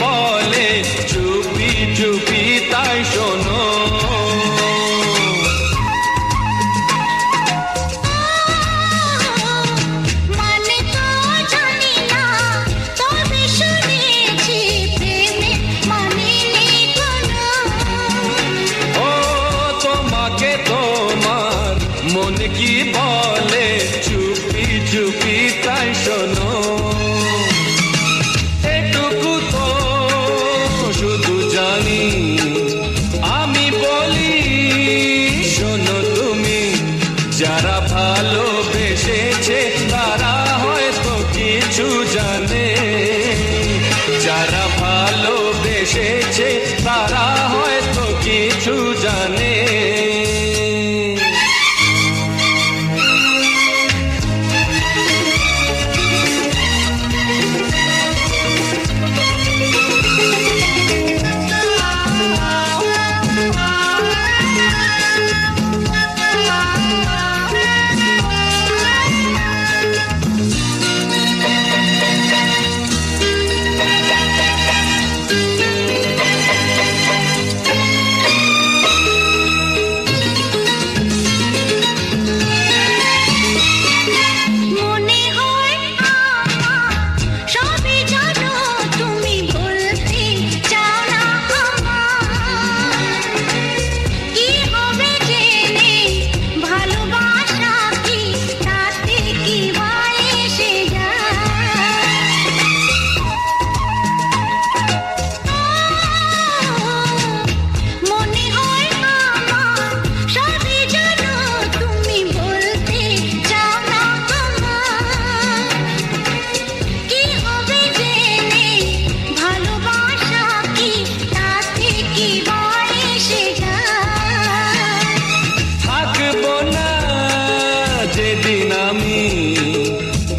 বলে চুপি চুপি তাই শোনো। মন কি বলে চুপি চুপি তাই শোনো। এটুকু তো শুধু জানি আমি বলি শোনো তুমি, যারা ভালোবেসেছে তারা হয়তো কিছু জানে, যারা ভালোবেসেছে তারা হয়তো কিছু জানে।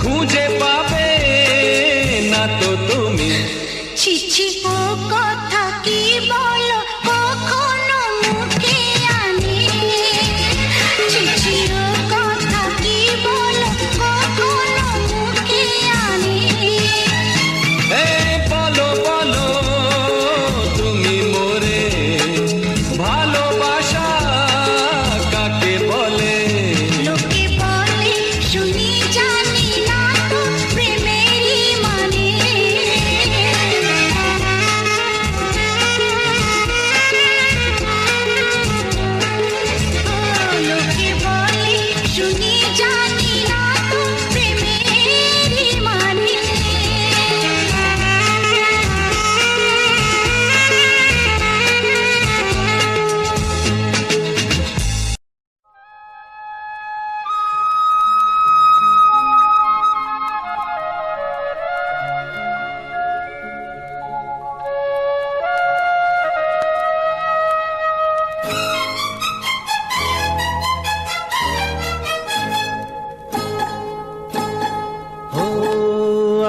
খুঁজে পাবে না তো তুমি। ছি ও কথা কি বলো কখনো মুখে আনি, ছি ও কথা কি বলো কখনো মুখে আনি। বলো বলো তুমি মোরে ভালোবাসা কাকে বলে। লোকে বলে শুনি জানি না তো প্রেমেরই মানে। লোকে বলে শুনি জানি না তো প্রেমেরই মানে।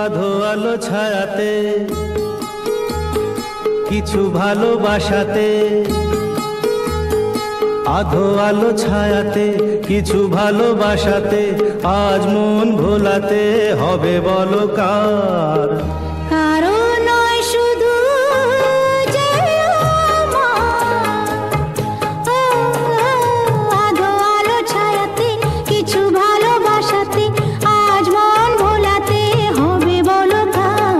আধো আলো ছায়াতে কিছু ভালোবাসাতে, আধো আলো ছায়াতে কিছু ভালোবাসাতে, আজ মন ভোলাতে হবে বলো কার। কারো নয় শুধু যে আমার, আধো আলো ছায়াতে কিছু ভালোবাসাতে, আজ মন ভোলাতে হবে বলো কার।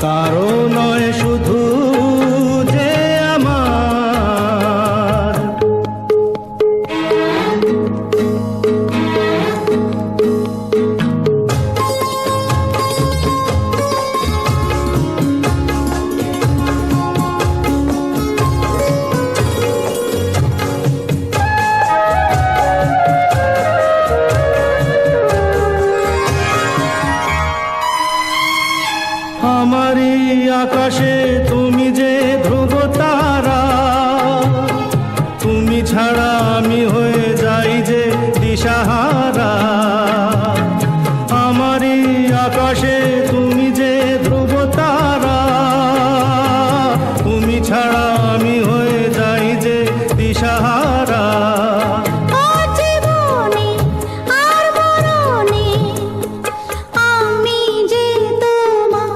কারো নয় শুধু যে আমার। আমারই আকাশে তুমি যে ধ্রুব তারা, তুমি ছাড়া আমি হয়ে যাই যে দিশাহারা। আমারই আকাশে তুমি যে ধ্রুব তারা, তুমি ছাড়া আমি হয়ে যাই যে দিশাহারা। জীবনে আর মরণে আমি যে তোমার,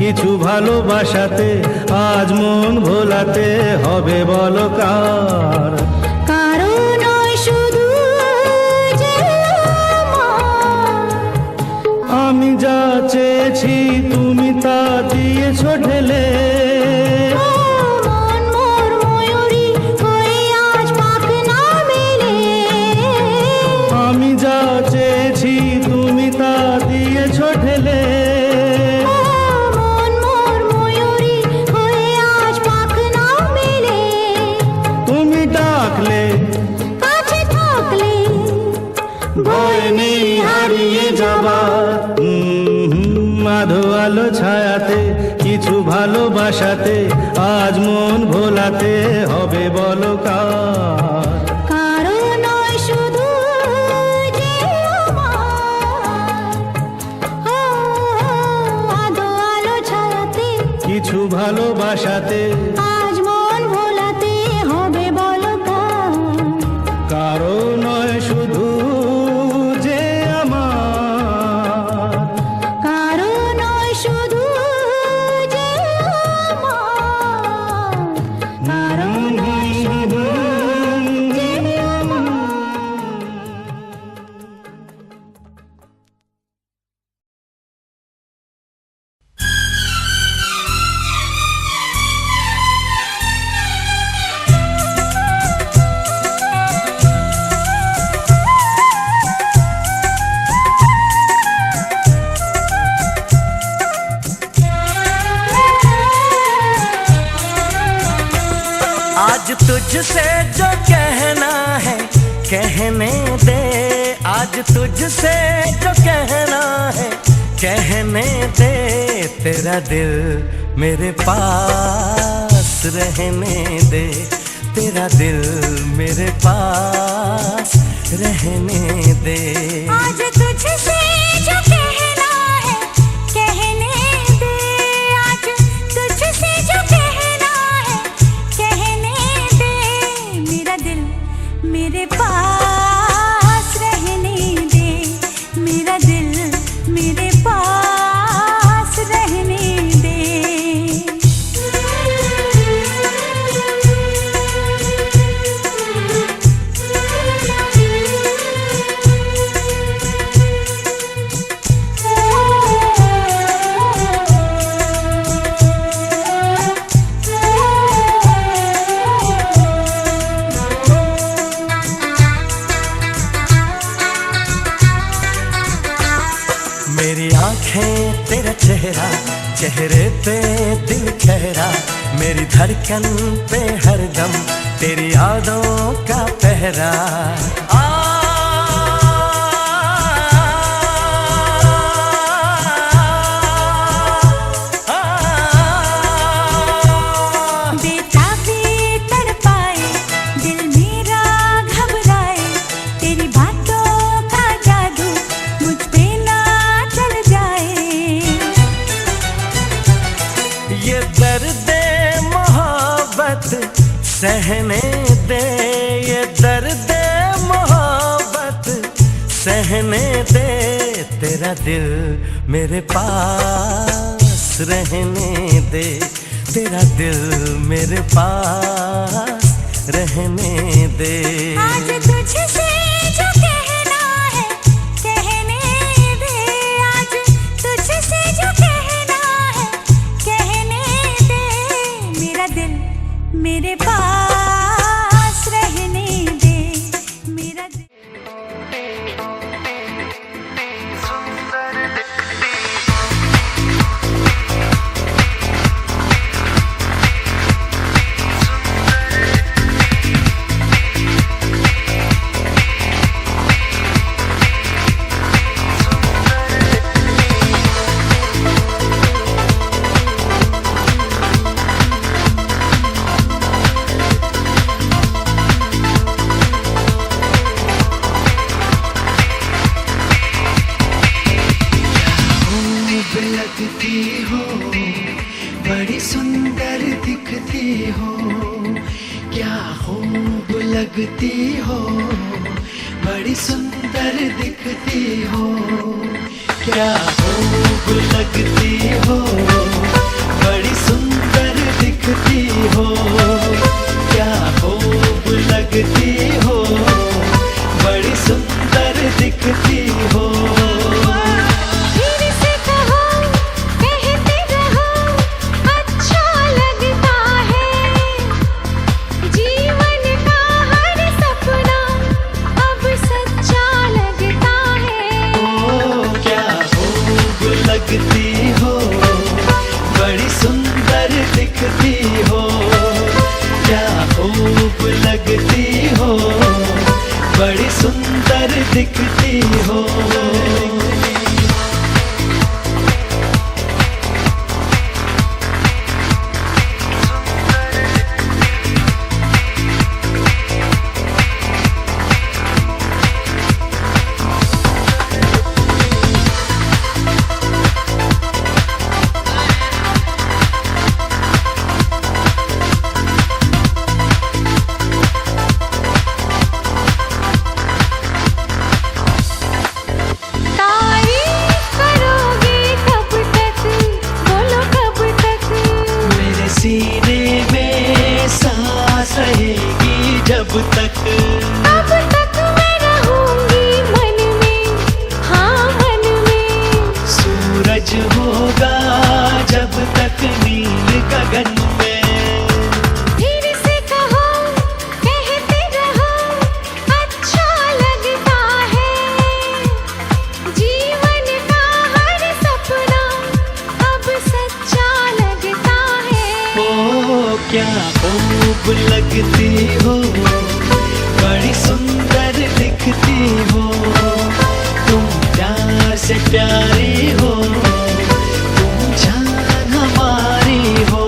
কিছু ভালোবাসাতে আজ মন ভোলাতে হবে বলো কার। কারো নয় শুধু যে আমার। আমি যা চেয়েছি তুমি তা দিয়েছো ঢেলে, ও মন মোর ময়ূরী হয়ে আজ পাখ না মেলে। আমি যা চেয়েছি তুমি তা দিয়েছো ঢেলে। ও মন মোর ময়ূরী হয়ে আজ পাখ না মেলে। তুমি ডাকলে কাছে থাকলে ভয় নেই হারিয়ে যাবার। মাধো আলো ছায়াতে কিছু ভালোবাসাতে আজ মন ভোলাতে হবে বলো কার। কারো নয় শুধু যে আমার। ও আধো আলো ছায়াতে কিছু ভালোবাসাতে আজ মন ভোলাতে হবে বলো কার। কারো নয় শুধু যে আমার। কারো নয় শুধু যে আমার। কারো নয় শুধু যে আমার। आज तुझसे जो कहना है कहने दे, आज तुझसे जो कहना है कहने दे। तेरा दिल मेरे पास रहने दे, तेरा दिल मेरे पास रहने दे। आज तुझसे जो कहना है कहने दे, आज तुझसे जो कहना है कहने दे। मेरा दिल मेरे पास रहने दे, मेरा दिल मेरे पास रहने दे। मेरी आंखें तेरा चेहरा, चेहरे पे दिल ठहरा। मेरी धड़कन पे हरदम तेरी यादों का पहरा। बेताबी तड़पाए दिल मेरा घबराए, तेरी बातों का जादू मुझ पे ना चल जाए। ये दर्द मोहब्बत सहने दे, ये दर्द मोहब्बत सहने दे। तेरा दिल मेरे पास रहने दे, तेरा दिल मेरे पास रहने दे। आज तुझसे जो कहना है कहने दे, आज तुझसे जो कहना है कहने दे। मेरा दिल मेरे पास रहने दे, मेरा दिल। लगती हो, बड़ी सुंदर दिखती हो, क्या खूब लगती हो, बड़ी सुंदर दिखती हो, क्या खूब लगती हो। बड़ी सुंदर दिखती हो, क्या खूब लगती हो, बड़ी सुंदर दिखती हो। फिर से कहो, कहते रहो, अच्छा लगता है। जीवन का हर सपना अब सच्चा लगता है। ओ क्या खूब लगती हो, बड़ी सुंदर दिखती हो, क्या खूब लगती हो, बड़ी सुंदर दिखती हो। तारीफ करोगे कब तक, बोलो कब तक। मेरे सीने में सांस रहेगी जब तक, अब तक मैं रहूंगी मन में, हाँ मन में। सूरज होगा जब तक नील गगन में। फिर से कहो, कहते रहो, अच्छा लगता है। जीवन का हर सपना अब सच्चा लगता है। ओ क्या खूब लगती हो, बड़ी सुंदर दिखती हो, तुम प्यार से प्यारी हो, तुम जान हमारी हो।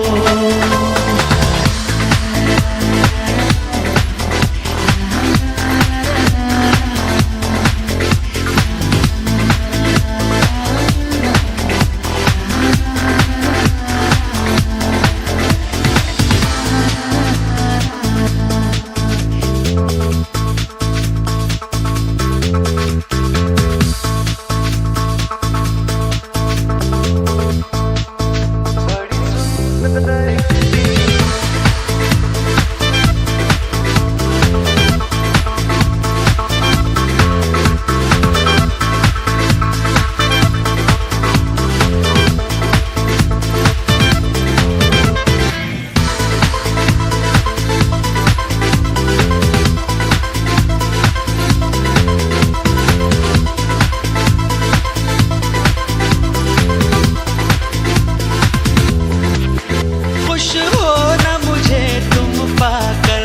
खुश हो ना मुझे तुम पाकर,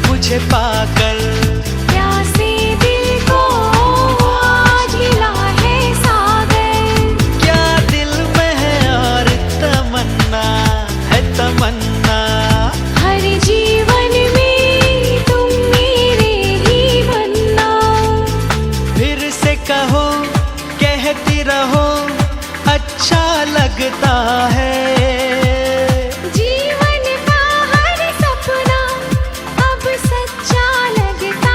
मुझे पाकर। प्यासे दिल को आज मिला है सागर। क्या दिल में है और तमन्ना है तमन्ना, हर जीवन में तुम मेरे ही बनना। फिर से कहो, कहती रहो, अच्छा लगता है। जीवन का हर सपना अब सच्चा लगता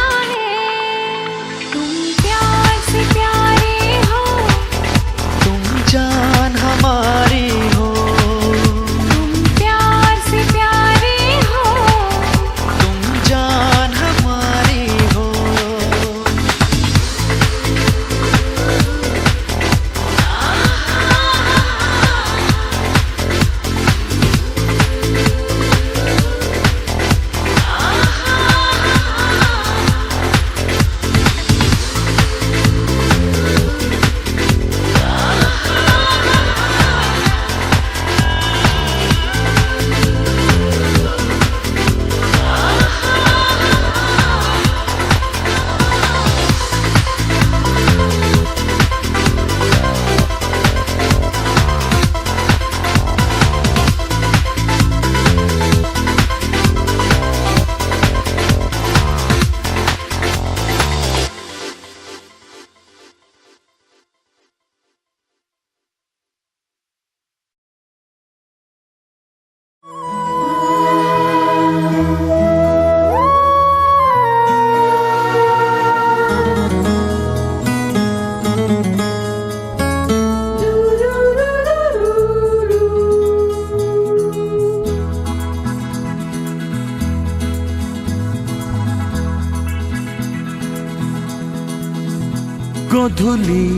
গোধূলি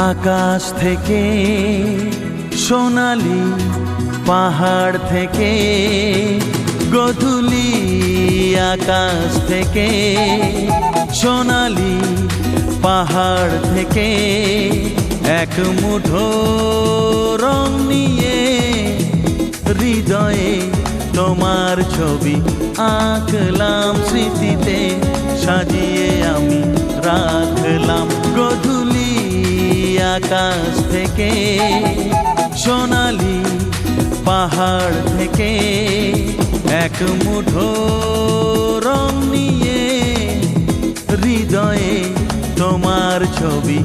আকাশ থেকে, সোনালি পাহাড় থেকে, গোধূলি আকাশ থেকে, সোনালি পাহাড় থেকে, এক মুঠো রং নিয়ে হৃদয়ে তোমার ছবি আঁকলাম, স্মৃতিতে সাজিয়ে আমি রাখলাম। গোধূলি আকাশ থেকে, সোনালি পাহাড় থেকে, এক মুঠো রং নিয়ে হৃদয়ে তোমার ছবি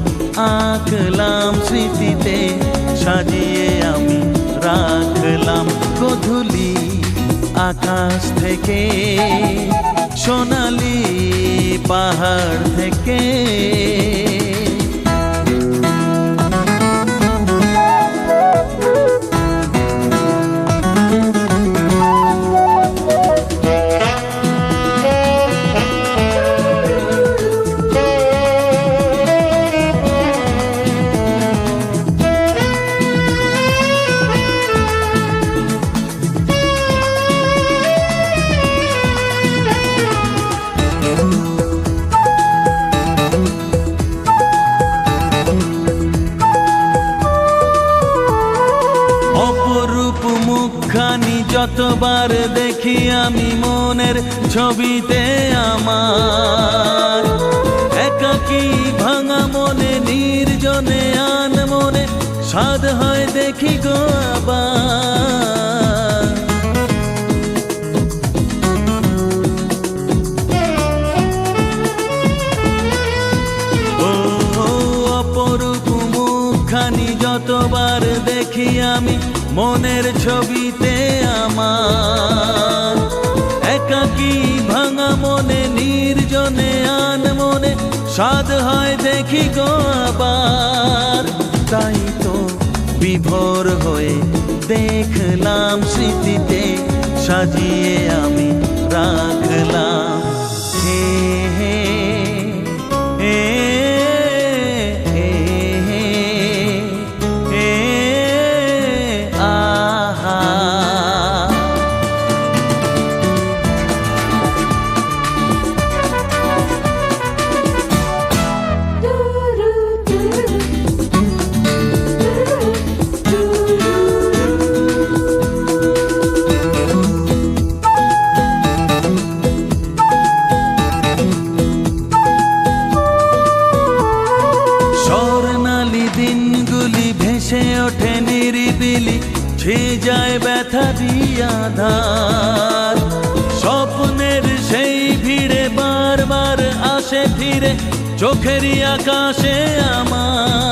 আঁকলাম, স্মৃতিতে সাজিয়ে আমি রাখলাম। গোধূলি আকাশ থেকে, সোনালি পাহাড় থেকে। মুখখানি যতবার দেখি আমি মনের ছবিতে আমার, একাকী ভাঙা মনে নির্জনে আন মনে সাধ হয় দেখি গো আবার। অপরূপ মুখখানি যতবার দেখি আমি মনের ছবিতে আমার, একাকী ভাঙা মনে নির্জনে আন মনে সাধ হয় দেখি গো আবার। তাই তো বিভোর হয়ে দেখলাম, স্মৃতিতে সাজিয়ে আমি রাখলাম। হে হে হে দিনগুলি ভেসে ওঠে নিরিবিলি, ছেয়ে যায় ব্যথা দিয়া ধার। স্বপ্নের সেই ভিড়ে বারবার আসে ফিরে চোখেরই আকাশে আমার।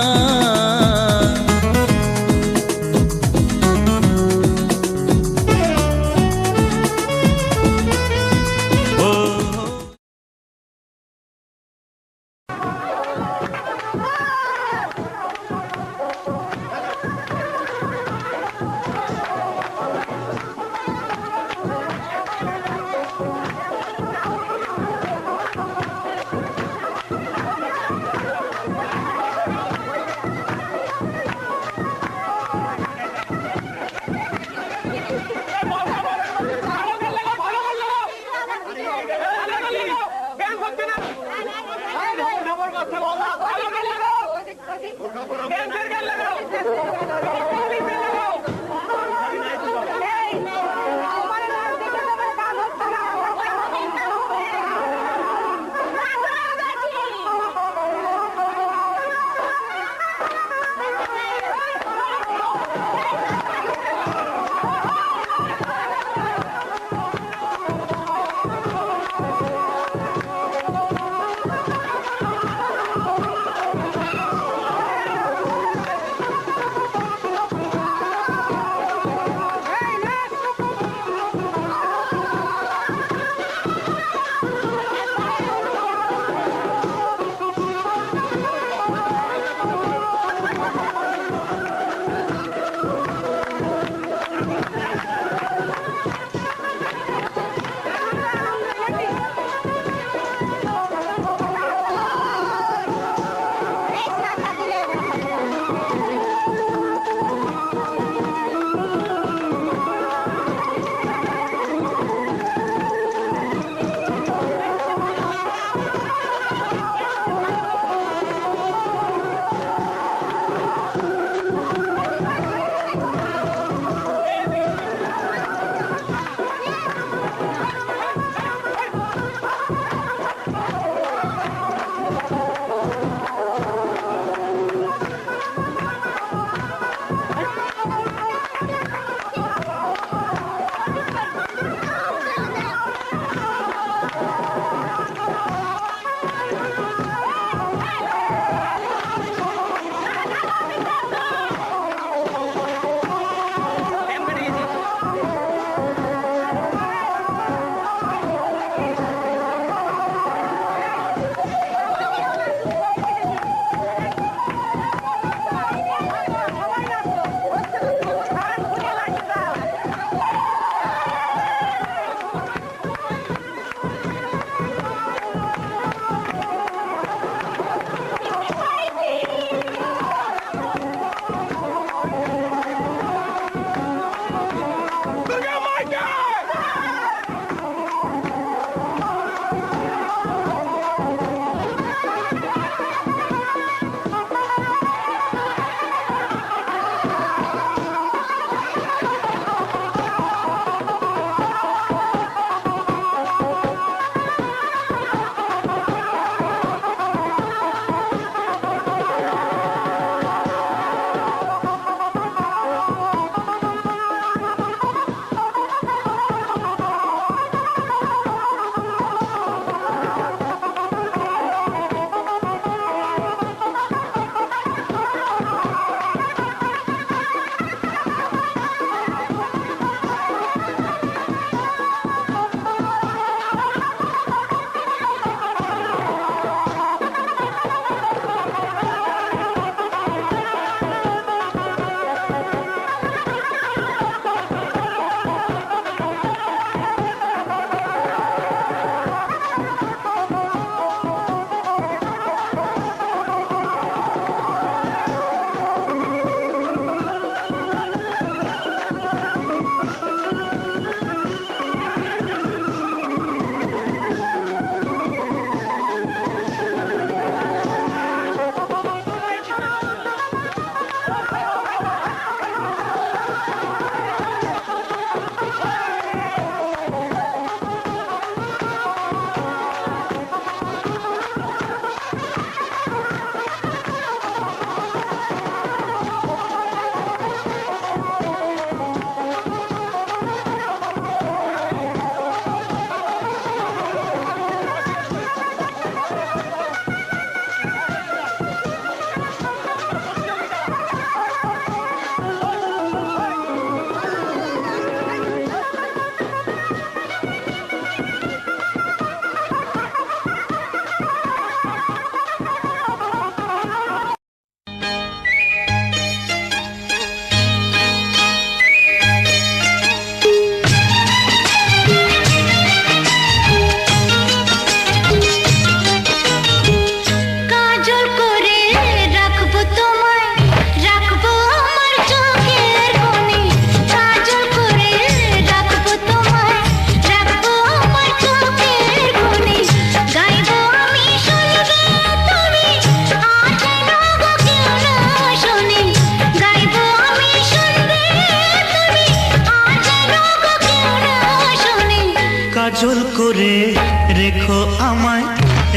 আমায়,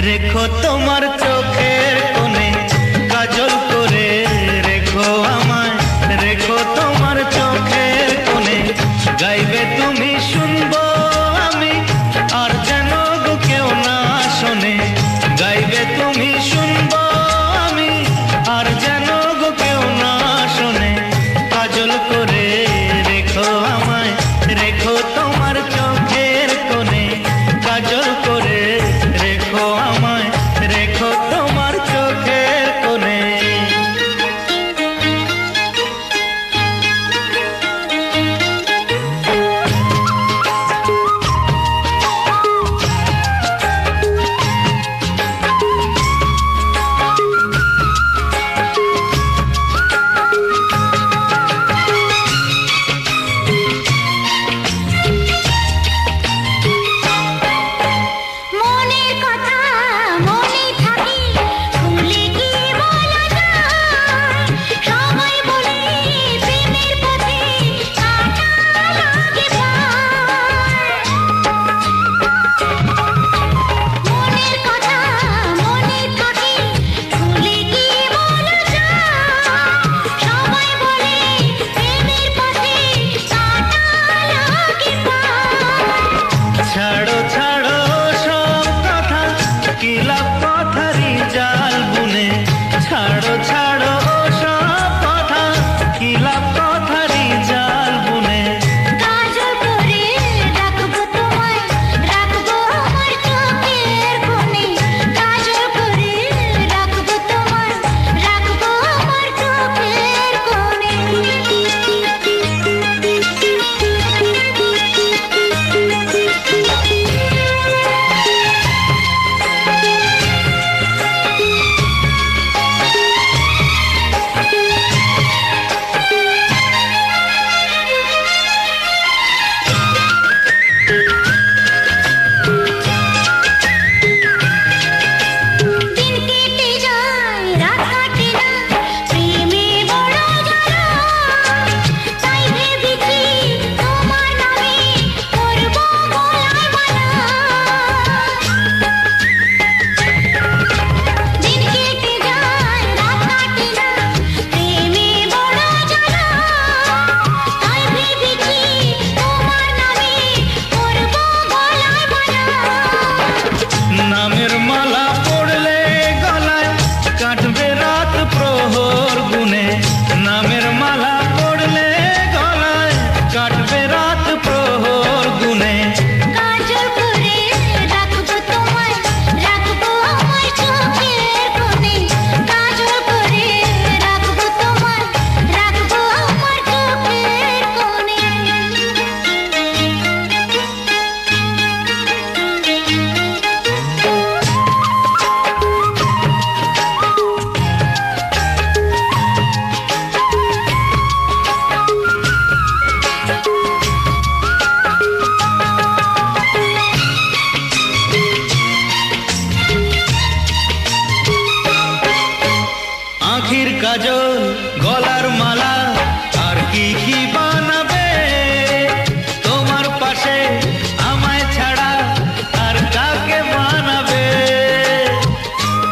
রেখো তোমার চোখের কোণে, কাজল করে রেখো আমায়, রেখো তোমার চোখের কোণে। গাইবে তুমি শুনবো আমি, আর যেন গো কেউ না শোনে। গাইবে তুমি শুনবো আমি, আর যেন গো কেউ না শোনে। কাজল করে রেখো আমায়, রেখো তোমার চোখের কোণে, কাজল করে রেখো আমায়, রেখো তোমার চোখের কোণে। মনের কথা মনে থাকি, খুলে কি বলা যায়? সবাই বলে প্রেমের পথে কাটা লাগে পায়। মনের কথা মনে থাকি, খুলে কি বলা যায়? সবাই বলে প্রেমের পথে কাটা লাগে পায়। ছাড়ো ছাড়ো সব কথা, কি লাভ কথারই জাল বুনে। ছাড়ো ছাড়ো সব কথা, কি লাভ কথারই জাল বুনে। কাজল করে রাখবো তোমায়, রাখবো আমার চোখের কোণে। কাজল করে রাখবো তোমায়, রাখবো আমার চোখের কোণে। দিন কেটে যায়, রাত কাটে না, প্রেমে বড় জ্বালা। তাই ভেবেছি তোমার নামে করব গলায় মালা। দিন কেটে যায়, রাত কাটে না, প্রেমে বড় জ্বালা। তাই ভেবেছি তোমার নামে করব গলায় মালা। নামের মালা পড়লে গলায়, কাটবে রাত প্রহর গুনে। নামের মালা পড়লে গলায়, কাটবে রাত প্রহর গুনে। কাজল করে রাখবো তোমায়, রাখবো আমার চোখের কোণে। কাজল করে রাখবো তোমায়, রাখবো আমার চোখের কোণে। আখির কাজল, গলার মালা, আর কি কি